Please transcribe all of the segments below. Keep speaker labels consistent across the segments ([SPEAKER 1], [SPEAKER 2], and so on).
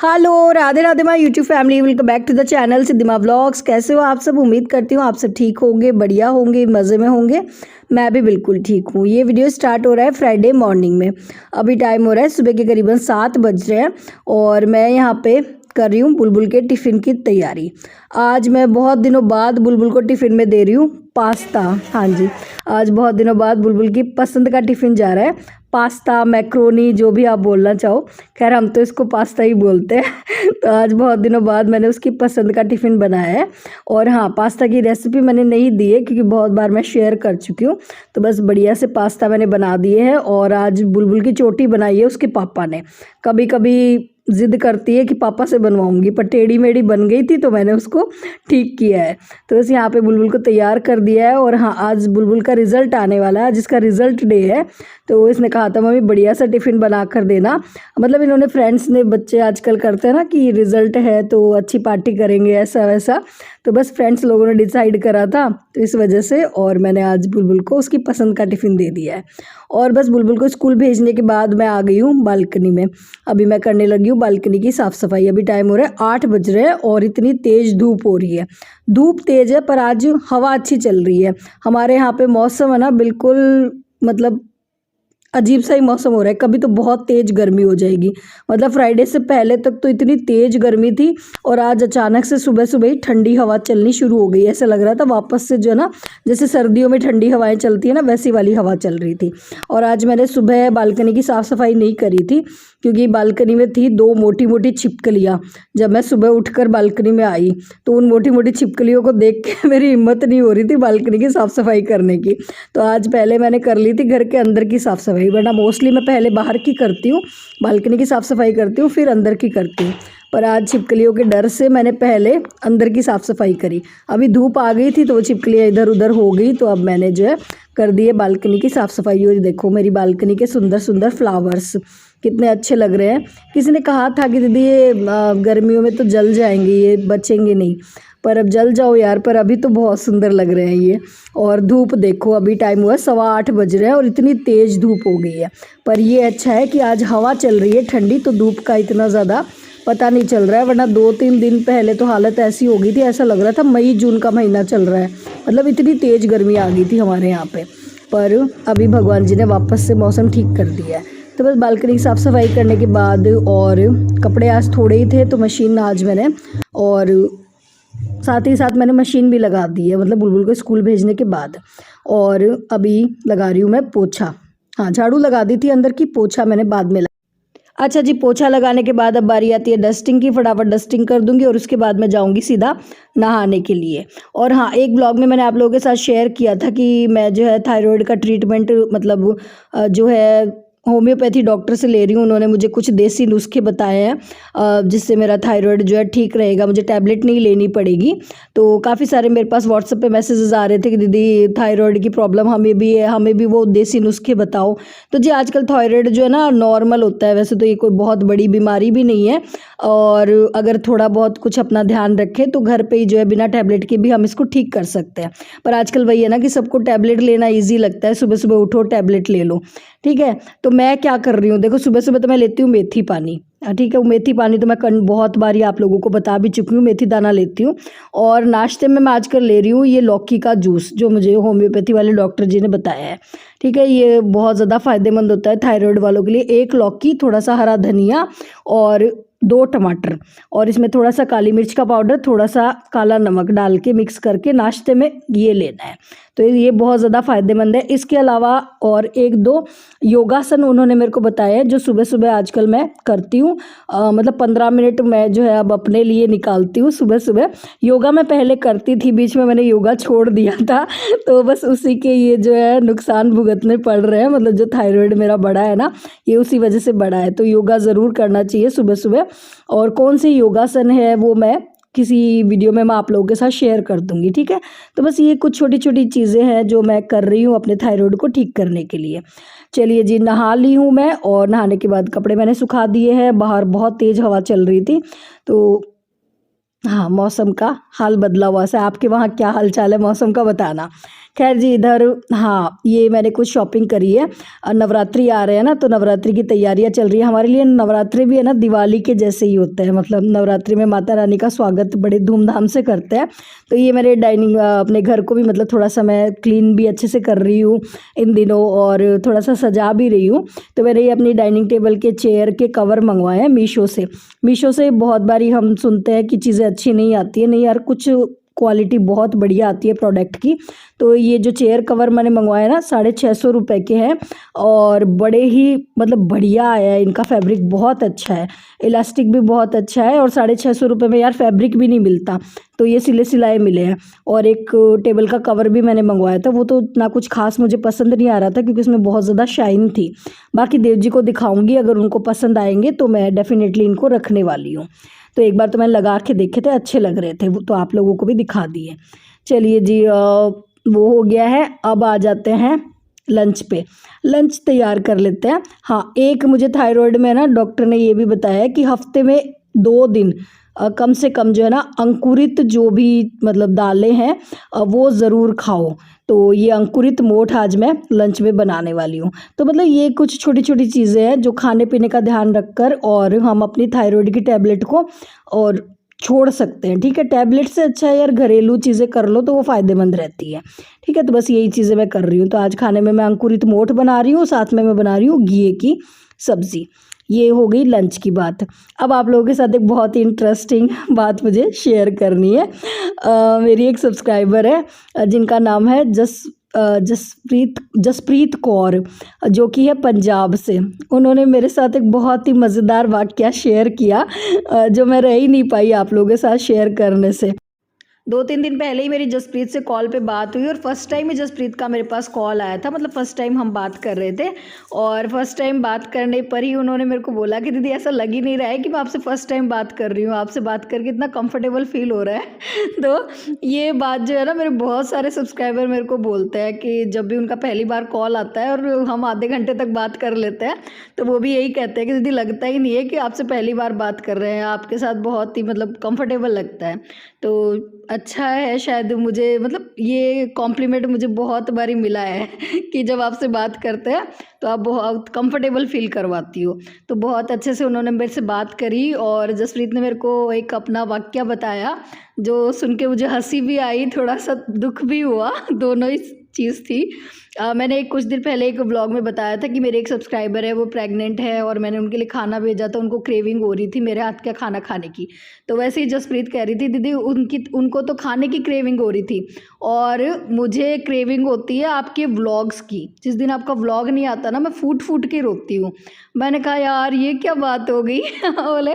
[SPEAKER 1] Hello Radhe Radhe my YouTube family, welcome back to the channel Siddhima vlogs. कैसे हो आप सब? उम्मीद करती हूँ आप सब ठीक होंगे, बढ़िया होंगे, मज़े में होंगे। मैं भी बिल्कुल ठीक हूँ। ये वीडियो स्टार्ट हो रहा है फ्राइडे मॉर्निंग में। अभी टाइम हो रहा है सुबह के करीबन 7 बज रहे हैं और मैं यहाँ पे कर रही हूँ बुलबुल के टिफ़िन की तैयारी। आज मैं बहुत दिनों बाद बुलबुल को टिफ़िन में दे रही हूँ पास्ता। हाँ जी, आज बहुत दिनों बाद बुलबुल की पसंद का टिफ़िन जा रहा है। पास्ता, मैक्रोनी, जो भी आप बोलना चाहो, खैर हम तो इसको पास्ता ही बोलते हैं। तो आज बहुत दिनों बाद मैंने उसकी पसंद का टिफ़िन बनाया है। और हाँ, पास्ता की रेसिपी मैंने नहीं दी है क्योंकि बहुत बार मैं शेयर कर चुकी हूँ। तो बस बढ़िया से पास्ता मैंने बना दिए हैं और आज बुलबुल की चोटी बनाई है उसके पापा ने। कभी कभी ज़िद करती है कि पापा से बनवाऊंगी, पर टेढ़ी मेढ़ी बन गई थी तो मैंने उसको ठीक किया है। तो बस यहाँ पे बुलबुल को तैयार कर दिया है। और हाँ, आज बुलबुल का रिज़ल्ट आने वाला है, जिसका रिज़ल्ट डे है। तो इसने कहा था मम्मी बढ़िया सा टिफ़िन बना कर देना। मतलब इन्होंने फ्रेंड्स ने, बच्चे आजकल करते हैं ना कि रिज़ल्ट है तो अच्छी पार्टी करेंगे, ऐसा वैसा। तो बस फ्रेंड्स लोगों ने डिसाइड करा था, तो इस वजह से और मैंने आज बुलबुल को उसकी पसंद का टिफ़िन दे दिया है। और बस बुलबुल को स्कूल भेजने के बाद मैं आ गई हूँ बालकनी में। अभी मैं करने लगी हूँ बालकनी की साफ़ सफाई। अभी टाइम हो रहा है 8 बज रहे हैं और इतनी तेज़ धूप हो रही है। धूप तेज़ है पर आज हवा अच्छी चल रही है। हमारे यहाँ पे मौसम है ना बिल्कुल, मतलब अजीब सा ही मौसम हो रहा है। कभी तो बहुत तेज़ गर्मी हो जाएगी, मतलब फ्राइडे से पहले तक तो इतनी तेज़ गर्मी थी और आज अचानक से सुबह सुबह ही ठंडी हवा चलनी शुरू हो गई। ऐसा लग रहा था वापस से जो है ना, जैसे सर्दियों में ठंडी हवाएं चलती है ना, वैसी वाली हवा चल रही थी। और आज मैंने सुबह बालकनी की साफ़ सफाई नहीं करी थी क्योंकि बालकनी में थी 2 मोटी मोटी छिपकलियाँ। जब मैं सुबह उठकर बालकनी में आई तो उन मोटी मोटी छिपकलियों को देख के मेरी हिम्मत नहीं हो रही थी बालकनी की साफ़ सफाई करने की। तो आज पहले मैंने कर ली थी घर के अंदर की साफ़ सफाई, वरना मोस्टली मैं पहले बाहर की करती हूँ, बालकनी की साफ़ सफाई करती हूँ, फिर अंदर की करती हूँ। पर आज छिपकलियों के डर से मैंने पहले अंदर की साफ़ सफाई करी। अभी धूप आ गई थी तो वो छिपकलियाँ इधर उधर हो गई, तो अब मैंने जो है कर दी है बालकनी की साफ़ सफाई। और देखो मेरी बालकनी के सुंदर सुंदर फ्लावर्स कितने अच्छे लग रहे हैं। किसी ने कहा था कि दीदी ये गर्मियों में तो जल जाएंगे, ये बचेंगे नहीं, पर अब जल जाओ यार। पर अभी तो बहुत सुंदर लग रहे हैं ये। और धूप देखो, अभी टाइम हुआ 8:15 बज रहे हैं और इतनी तेज़ धूप हो गई है। पर ये अच्छा है कि आज हवा चल रही है ठंडी, तो धूप का इतना ज़्यादा पता नहीं चल रहा है। वरना 2-3 दिन पहले तो हालत ऐसी हो गई थी, ऐसा लग रहा था मई जून का महीना चल रहा है। मतलब इतनी तेज़ गर्मी आ गई थी हमारे यहाँ पे। पर अभी भगवान जी ने वापस से मौसम ठीक कर दिया है। तो बस बालकनी की साफ़ सफाई करने के बाद, और कपड़े आज थोड़े ही थे तो मशीन आज मैंने, और साथ ही साथ मैंने मशीन भी लगा दी है, मतलब बुलबुल को स्कूल भेजने के बाद। और अभी लगा रही हूँ मैं पोछा। हाँ, झाड़ू लगा दी थी अंदर की, पोछा मैंने बाद में अच्छा जी, पोछा लगाने के बाद अब बारी आती है डस्टिंग की। फटाफट डस्टिंग कर दूंगी और उसके बाद मैं जाऊंगी सीधा नहाने के लिए। और हाँ, एक ब्लॉग में मैंने आप लोगों के साथ शेयर किया था कि मैं जो है थायराइड का ट्रीटमेंट, मतलब जो है होम्योपैथी डॉक्टर से ले रही हूँ। उन्होंने मुझे कुछ देसी नुस्खे बताए हैं जिससे मेरा थायराइड जो है ठीक रहेगा, मुझे टैबलेट नहीं लेनी पड़ेगी। तो काफ़ी सारे मेरे पास व्हाट्सएप पे मैसेजेस आ रहे थे कि दीदी थायराइड की प्रॉब्लम हमें भी है, हमें भी वो देसी नुस्खे बताओ। तो जी, आजकल थायराइड जो है ना नॉर्मल होता है, वैसे तो ये कोई बहुत बड़ी बीमारी भी नहीं है। और अगर थोड़ा बहुत कुछ अपना ध्यान रखें तो घर पे ही जो है बिना टैबलेट के भी हम इसको ठीक कर सकते हैं। पर आजकल वही है ना कि सबको टैबलेट लेना ईजी लगता है, सुबह सुबह उठो टैबलेट ले लो। ठीक है, तो मैं क्या कर रही हूँ, देखो सुबह सुबह तो मैं लेती हूँ मेथी पानी। ठीक है, वो मेथी पानी तो मैं बहुत बार ही आप लोगों को बता भी चुकी हूँ, मेथी दाना लेती हूँ। और नाश्ते में मैं आजकल ले रही हूँ ये लौकी का जूस, जो मुझे होम्योपैथी वाले डॉक्टर जी ने बताया है। ठीक है, ये बहुत ज़्यादा फायदेमंद होता है थायराइड वालों के लिए। 1 लौकी, थोड़ा सा हरा धनिया और 2 टमाटर, और इसमें थोड़ा सा काली मिर्च का पाउडर, थोड़ा सा काला नमक डाल के मिक्स करके नाश्ते में ये लेना है। तो ये बहुत ज़्यादा फायदेमंद है। इसके अलावा और 1-2 योगासन उन्होंने मेरे को बताया है, जो सुबह सुबह आजकल मैं करती हूँ। मतलब 15 मिनट मैं जो है अब अपने लिए निकालती हूँ सुबह सुबह। योगा मैं पहले करती थी, बीच में मैंने योगा छोड़ दिया था। तो बस उसी के ये जो है नुकसान भुगतने पड़ रहे हैं, मतलब जो थायराइड मेरा बढ़ा है ना, ये उसी वजह से बढ़ा है। तो योगा ज़रूर करना चाहिए सुबह सुबह। और कौन से योगासन है वो मैं किसी वीडियो में मैं आप लोगों के साथ शेयर कर दूंगी। ठीक है, तो बस ये कुछ छोटी छोटी चीज़ें हैं जो मैं कर रही हूँ अपने थायराइड को ठीक करने के लिए। चलिए जी, नहा ली हूँ मैं, और नहाने के बाद कपड़े मैंने सुखा दिए हैं। बाहर बहुत तेज़ हवा चल रही थी, तो हाँ, मौसम का हाल बदला हुआ है। आपके वहाँ क्या हाल चाल है मौसम का, बताना। खैर जी इधर हाँ ये मैंने कुछ शॉपिंग करी है। नवरात्रि आ रहे हैं ना, तो नवरात्रि की तैयारियां चल रही है हमारे लिए। नवरात्रि भी है ना दिवाली के जैसे ही होता है, मतलब नवरात्रि में माता रानी का स्वागत बड़े धूमधाम से करते हैं। तो ये मेरे डाइनिंग अपने घर को भी मतलब थोड़ा सा मैं क्लीन भी अच्छे से कर रही हूँ इन दिनों, और थोड़ा सा सजा भी रही हूँ। तो मैंने ये अपनी डाइनिंग टेबल के चेयर के कवर मंगवाए हैं मीशो से। मीशो से बहुत बारी हम सुनते हैं कि चीज़ें अच्छी नहीं आती है, नहीं यार कुछ क्वालिटी बहुत बढ़िया आती है प्रोडक्ट की। तो ये जो चेयर कवर मैंने मंगवाया ना 650 रुपये के हैं, और बड़े ही मतलब बढ़िया आया है। इनका फैब्रिक बहुत अच्छा है, इलास्टिक भी बहुत अच्छा है, और 650 रुपये में यार फैब्रिक भी नहीं मिलता, तो ये सिले सिलाए मिले हैं। और एक टेबल का कवर भी मैंने मंगवाया था, वो तो ना कुछ खास मुझे पसंद नहीं आ रहा था क्योंकि उसमें बहुत ज़्यादा शाइन थी। बाकी देव जी को दिखाऊंगी, अगर उनको पसंद आएंगे तो मैं डेफिनेटली इनको रखने वाली हूँ। तो एक बार तो मैंने लगा के देखे थे, अच्छे लग रहे थे, वो तो आप लोगों को भी दिखा दिए। चलिए जी वो हो गया है, अब आ जाते हैं लंच पे। लंच तैयार कर लेते हैं। हाँ एक मुझे थायराइड में ना डॉक्टर ने ये भी बताया है कि हफ्ते में 2 दिन कम से कम जो है ना अंकुरित जो भी मतलब दालें हैं वो ज़रूर खाओ। तो ये अंकुरित मोठ आज मैं लंच में बनाने वाली हूँ। तो मतलब ये कुछ छोटी छोटी चीज़ें हैं जो खाने पीने का ध्यान रखकर और हम अपनी थायराइड की टैबलेट को और छोड़ सकते हैं। ठीक है, टैबलेट से अच्छा है यार घरेलू चीज़ें कर लो तो वो फ़ायदेमंद रहती है। ठीक है, तो बस यही चीज़ें मैं कर रही हूँ। तो आज खाने में मैं अंकुरित मोठ बना रही हूँ, साथ में मैं बना रही हूँ घिए की सब्ज़ी। ये हो गई लंच की बात। अब आप लोगों के साथ एक बहुत ही इंटरेस्टिंग बात मुझे शेयर करनी है। मेरी एक सब्सक्राइबर है जिनका नाम है जसप्रीत कौर, जो कि है पंजाब से। उन्होंने मेरे साथ एक बहुत ही मज़ेदार वाक़या शेयर किया जो मैं रह ही नहीं पाई आप लोगों के साथ शेयर करने से। 2-3 दिन पहले ही मेरी जसप्रीत से कॉल पे बात हुई, और फर्स्ट टाइम ही जसप्रीत का मेरे पास कॉल आया था, मतलब फ़र्स्ट टाइम हम बात कर रहे थे। और फर्स्ट टाइम बात करने पर ही उन्होंने मेरे को बोला कि दीदी ऐसा लग ही नहीं रहा है कि मैं आपसे फ़र्स्ट टाइम बात कर रही हूँ, आपसे बात करके इतना कंफर्टेबल फील हो रहा है। तो ये बात जो है ना मेरे बहुत सारे सब्सक्राइबर मेरे को बोलते हैं कि जब भी उनका पहली बार कॉल आता है और हम आधे घंटे तक बात कर लेते हैं, तो वो भी यही कहते हैं कि दीदी लगता ही नहीं है कि आपसे पहली बार बात कर रहे हैं, आपके साथ बहुत ही मतलब कंफर्टेबल लगता है। तो अच्छा है, शायद मुझे मतलब ये कॉम्प्लीमेंट मुझे बहुत बारी मिला है कि जब आपसे बात करते हैं तो आप बहुत कंफर्टेबल फील करवाती हो। तो बहुत अच्छे से उन्होंने मेरे से बात करी, और जसप्रीत ने मेरे को एक अपना वाक़या बताया जो सुन के मुझे हंसी भी आई, थोड़ा सा दुख भी हुआ, दोनों ही चीज़ थी। मैंने कुछ दिन पहले एक व्लॉग में बताया था कि मेरे एक सब्सक्राइबर है, वो प्रेग्नेंट है, और मैंने उनके लिए खाना भेजा था, उनको क्रेविंग हो रही थी मेरे हाथ का खाना खाने की। तो वैसे ही जसप्रीत कह रही थी दीदी उनको तो खाने की क्रेविंग हो रही थी, और मुझे क्रेविंग होती है आपके व्लॉग्स की। जिस दिन आपका व्लॉग नहीं आता ना मैं फूट फूट के रोती हूँ। मैंने कहा यार ये क्या बात हो गई। बोले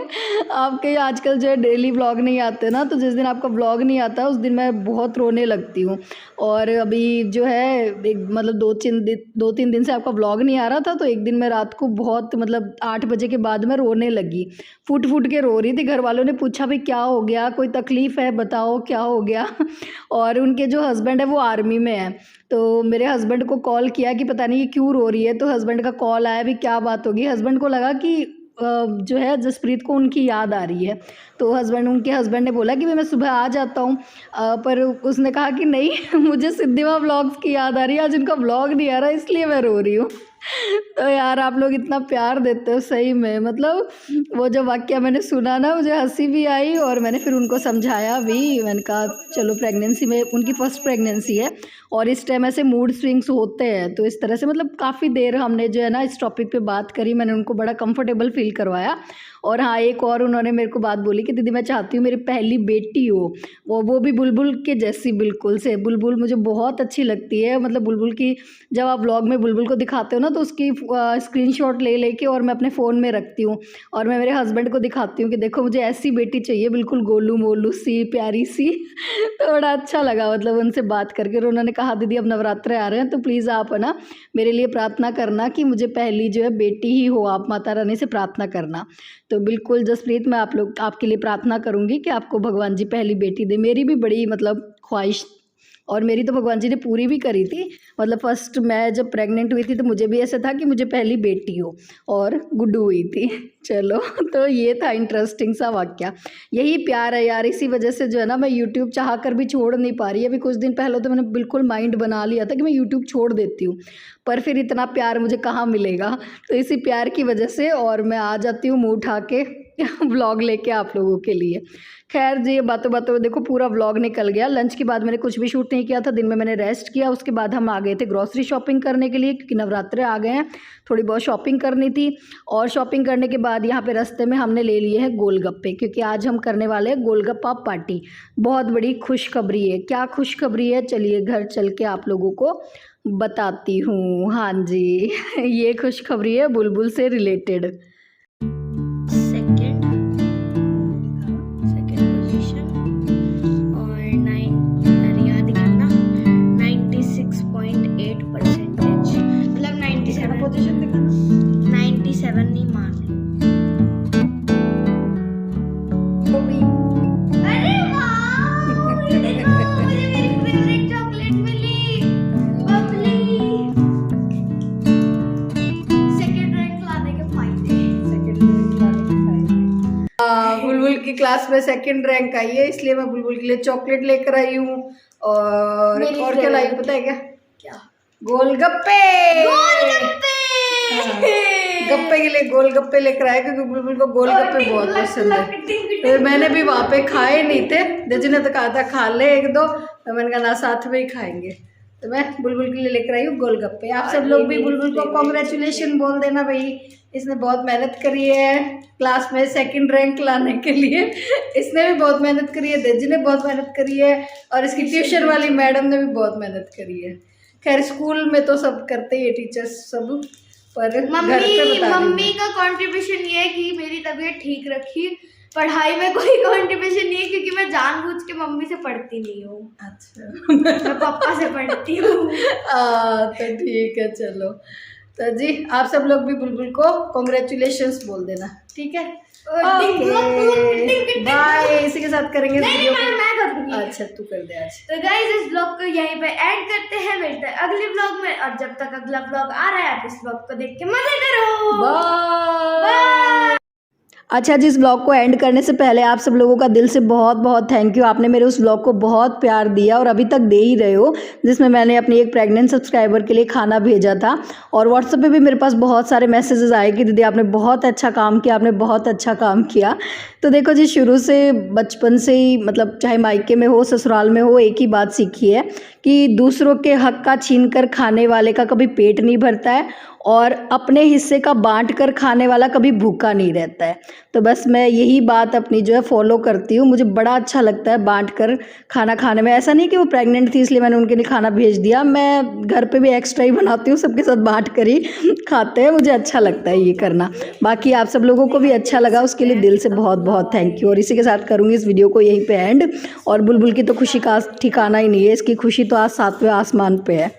[SPEAKER 1] आपके आजकल जो है डेली व्लॉग नहीं आते ना, तो जिस दिन आपका व्लॉग नहीं आता उस दिन मैं बहुत रोने लगती हूँ। और अभी जो है एक मतलब 2-3 दिन से आपका व्लॉग नहीं आ रहा था, तो एक दिन मैं रात को बहुत मतलब 8 बजे के बाद मैं रोने लगी, फूट फूट के रो रही थी। घर वालों ने पूछा भाई क्या हो गया, कोई तकलीफ़ है बताओ क्या हो गया। और उनके जो हस्बैंड है वो आर्मी में है, तो मेरे हस्बैंड को कॉल किया कि पता नहीं ये क्यों रो रही है। तो हस्बैंड का कॉल आया भी क्या बात होगी। हस्बैंड को लगा कि जो है जसप्रीत को उनकी याद आ रही है। तो उनके हस्बैंड ने बोला कि मैं सुबह आ जाता हूँ, पर उसने कहा कि नहीं मुझे सिद्धिमा व्लॉग्स की याद आ रही है, आज उनका व्लॉग नहीं आ रहा इसलिए मैं रो रही हूँ। तो यार आप लोग इतना प्यार देते हो सही में, मतलब वो जो वाक़या मैंने सुना ना मुझे हंसी भी आई, और मैंने फिर उनको समझाया भी। मैंने कहा चलो प्रेगनेंसी में उनकी फर्स्ट प्रेगनेंसी है, और इस टाइम ऐसे मूड स्विंग्स होते हैं, तो इस तरह से मतलब काफ़ी देर हमने जो है ना इस टॉपिक पे बात करी, मैंने उनको बड़ा कंफर्टेबल फील करवाया। और हाँ एक और उन्होंने मेरे को बात बोली कि दीदी मैं चाहती हूँ मेरी पहली बेटी हो, वो भी बुलबुल के जैसी बिल्कुल से। बुलबुल मुझे बहुत अच्छी लगती है, मतलब बुलबुल की जब आप व्लॉग में बुलबुल को दिखाते हो ना तो उसकी स्क्रीनशॉट ले लेके और मैं अपने फ़ोन में रखती हूँ, और मैं मेरे हस्बैंड को दिखाती हूँ कि देखो मुझे ऐसी बेटी चाहिए, बिल्कुल गोलू मोलू सी प्यारी सी। तो बड़ा अच्छा लगा मतलब उनसे बात करके। और उन्होंने कहा दीदी अब नवरात्रे आ रहे हैं तो प्लीज़ आप है ना मेरे लिए प्रार्थना करना कि मुझे पहली जो है बेटी ही हो, आप माता रानी से प्रार्थना करना। तो बिल्कुल जसप्रीत मैं आपके लिए प्रार्थना करूँगी कि आपको भगवान जी पहली बेटी दे, मेरी भी बड़ी मतलब ख्वाहिश और मेरी तो भगवान जी ने पूरी भी करी थी। मतलब फर्स्ट मैं जब प्रेग्नेंट हुई थी तो मुझे भी ऐसा था कि मुझे पहली बेटी हो और गुड्डू हुई थी। चलो तो ये था इंटरेस्टिंग सा वाक्या। यही प्यार है यार, इसी वजह से जो है ना मैं यूट्यूब चाह कर भी छोड़ नहीं पा रही। अभी कुछ दिन पहले तो मैंने बिल्कुल माइंड बना लिया था कि मैं यूट्यूब छोड़ देती हूँ, पर फिर इतना प्यार मुझे कहाँ मिलेगा। तो इसी प्यार की वजह से और मैं आ जाती हूँ मुँह उठा के व्लॉग लेके आप लोगों के लिए। खैर जी, बातों बातों में देखो पूरा व्लॉग निकल गया। लंच के बाद मैंने कुछ भी शूट नहीं किया था, दिन में मैंने रेस्ट किया। उसके बाद हम आ गए थे ग्रॉसरी शॉपिंग करने के लिए, क्योंकि नवरात्रे आ गए हैं, थोड़ी बहुत शॉपिंग करनी थी। और शॉपिंग करने के बाद यहाँ पे रास्ते में हमने ले लिए हैं गोलगप्पे, क्योंकि आज हम करने वाले हैं गोलगप्पा पार्टी। बहुत बड़ी खुशखबरी है। क्या खुशखबरी है, चलिए घर चल के आप लोगों को बताती हूँ। हाँ जी ये खुशखबरी है बुलबुल से रिलेटेड। बुलबुल की क्लास में सेकंड रैंक आई है, इसलिए मैं बुलबुल के लिए चॉकलेट लेकर आई हूँ। और क्या लाई पता है क्या? गोलगप्पे। गप्पे के लिए गोलगप्पे लेकर आए, क्योंकि बुलबुल को गोलगप्पे बहुत पसंद है। तो मैंने भी वहाँ पे खाए नहीं थे, दीदी ने तो कहा था खा ले एक दो, तो मैंने कहा ना साथ में ही खाएंगे। तो मैं बुलबुल के लिए लेकर आई हूँ गोलगप्पे। आप सब लोग भी बुलबुल को कॉन्ग्रेचुलेशन बोल देना भाई, इसने बहुत मेहनत करी है क्लास में सेकंड रैंक लाने के लिए। इसने भी बहुत मेहनत करी है, देजी ने बहुत मेहनत करी है, और इसकी ट्यूशन वाली मैडम ने भी बहुत मेहनत करी है। खैर स्कूल में तो सब करते ही है टीचर्स सब, पर घर पे बता
[SPEAKER 2] मम्मी का कंट्रीब्यूशन ये है कि मेरी तबीयत ठीक रखी। पढ़ाई में कोई कंट्रीब्यूशन नहीं है, क्योंकि मैं जानबूझ के मम्मी से पढ़ती नहीं हूँ।
[SPEAKER 1] अच्छा
[SPEAKER 2] मैं पापा से पढ़ती हूँ।
[SPEAKER 1] तो ठीक है, चलो तो जी आप सब लोग भी बुलबुल को कॉन्ग्रेचुलेशंस बोल देना, ठीक है? बाय। इसी के साथ करेंगे वीडियो को।
[SPEAKER 2] मैं करूँगी।
[SPEAKER 1] अच्छा तू कर दे आज।
[SPEAKER 2] तो गाइस इस ब्लॉग को यहीं पे एंड करते हैं, मिलते हैं अगले ब्लॉग में। और जब तक अगला ब्लॉग आ रहा है आप इस ब्लॉग को देख के मजे करो।
[SPEAKER 1] बाय। अच्छा जी, इस ब्लॉग को एंड करने से पहले आप सब लोगों का दिल से बहुत बहुत थैंक यू। आपने मेरे उस ब्लॉग को बहुत प्यार दिया और अभी तक दे ही रहे हो, जिसमें मैंने अपनी एक प्रेग्नेंट सब्सक्राइबर के लिए खाना भेजा था। और व्हाट्सएप पे भी मेरे पास बहुत सारे मैसेजेस आए कि दीदी आपने बहुत अच्छा काम किया, आपने बहुत अच्छा काम किया। तो देखो जी, शुरू से बचपन से ही मतलब चाहे मायके में हो ससुराल में हो, एक ही बात सीखी है कि दूसरों के हक का छीन कर खाने वाले का कभी पेट नहीं भरता है, और अपने हिस्से का बांट कर खाने वाला कभी भूखा नहीं रहता है। तो बस मैं यही बात अपनी जो है फॉलो करती हूँ। मुझे बड़ा अच्छा लगता है बांट कर खाना खाने में। ऐसा नहीं कि वो प्रेग्नेंट थी इसलिए मैंने उनके लिए खाना भेज दिया, मैं घर पे भी एक्स्ट्रा ही बनाती हूँ, सबके साथ बांट कर ही खाते हैं। मुझे अच्छा लगता है ये करना। बाकी आप सब लोगों को भी अच्छा लगा, उसके लिए दिल से बहुत बहुत थैंक यू। और इसी के साथ करूँगी इस वीडियो को यहीं पर एंड। और बुलबुल की तो खुशी का ठिकाना ही नहीं है, इसकी खुशी तो आज 7वें आसमान पर है।